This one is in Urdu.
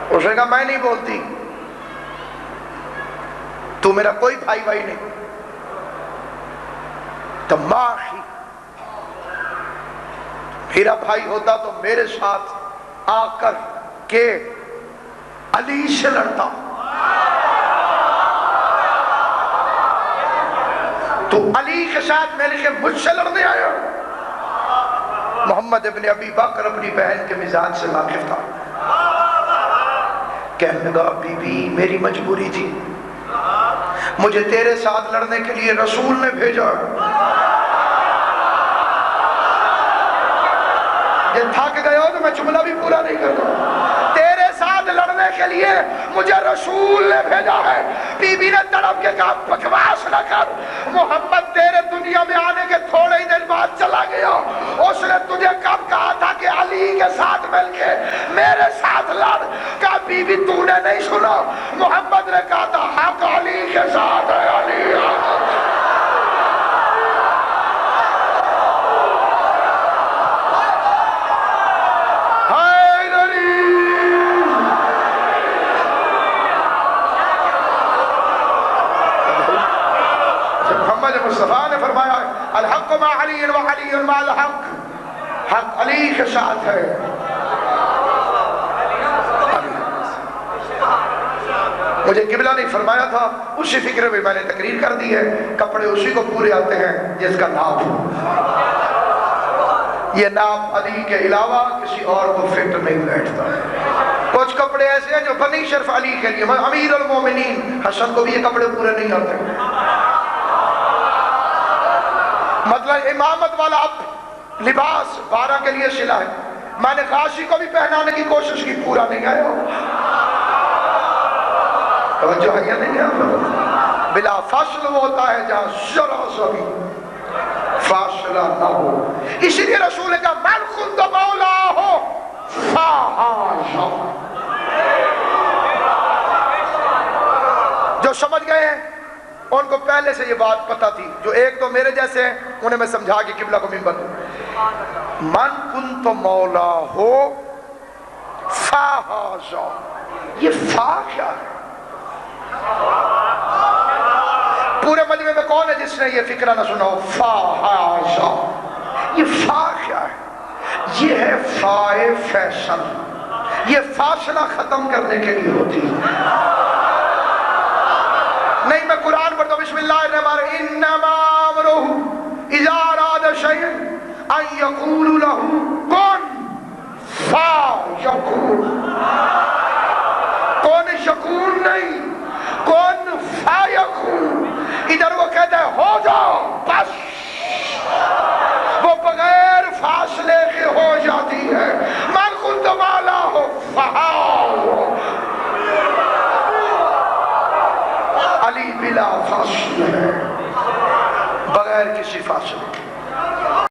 اس نے کہا میں نہیں بولتی، تو میرا کوئی بھائی بھائی نہیں۔ تو ماخی، میرا بھائی ہوتا تو میرے ساتھ آ کر کے علی سے لڑتا، تو علی کے ساتھ میرے کے مجھ سے لڑنے آیا۔ محمد ابن ابی بکر اپنی بہن کے مزاج سے واقف تھا، کہنے لگا بی بی میری مجبوری تھی، مجھے تیرے ساتھ لڑنے کے لیے رسول نے بھیجا، یہ تھک گئے ہو تو میں جملہ بھی پورا نہیں کرتا، تیرے ساتھ لڑنے کے لیے مجھے رسول نے بھیجا ہے۔ بی بی نے تڑپ کے کہا بکواس نہ کر، محمد تیرے دنیا میں آنے کے تھوڑے ہی دن بعد چلا گیا، اس نے تجھے کب کہا تھا کہ علی کے ساتھ مل کے میرے ساتھ لڑ؟ کہا بی بی تو نے نہیں سنا، محمد نے کہا تھا حق علی کے ساتھ ہے، علی مصطفیٰ نے فرمایا الحق مع علی وعلی مع الحق، حق علی کے ساتھ ہے۔ مجھے قبلہ نہیں فرمایا تھا، اسی فکر میں نے تقریر کر دی ہے، کپڑے اسی کو پورے آتے ہیں جس کا نام ہو، یہ نام علی کے علاوہ کسی اور کو فٹ نہیں بیٹھتا۔ کچھ کپڑے ایسے ہیں جو بنی شرف علی کے لیے، امیر المومنین حسن کو بھی یہ کپڑے پورے نہیں آتے، مطلب امامت والا اب لباس 12 کے لیے سلا ہے، میں نے غاشی کو بھی پہنانے کی کوشش کی، پورا نہیں آیا، توجہ ہے یا نہیں ہے؟ بلا فاصل وہ ہوتا ہے جہاں ذرا سا بھی فاصلہ نہ ہو، اسی لیے رسول نے کہا من خود مولا ہو فاحاشا۔ جو سمجھ گئے ہیں ان کو پہلے سے یہ بات پتا تھی، جو ایک تو میرے جیسے ہیں انہیں میں سمجھا کہ قبلہ کو منبر دوں، من کنت مولا ہو فاحاشا، یہ فا کیا ہے؟ پورے مجمع میں کون ہے جس نے یہ فکرہ نہ سنا ہو فاحاشا؟ یہ فا کیا ہے؟ یہ ہے فائے فیصل، یہ فاصلہ ختم کرنے کے لیے ہوتی ہے۔ نہیں میں قرآن پڑھتا ہوں، بسم اللہ الرحمن الرحیم، انما امرہ اذا اراد شیئا ان یقول لہ کن فیکون، کن یکون نہیں، کن فیکون، ادھر وہ کہتا ہے ہو جاؤ بس، وہ بغیر فاصلے کے ہو جاتی ہے، من کنت مولا ہو فہاؤ، علی بلا فاصلہ ہے، بغیر کسی فاصلے۔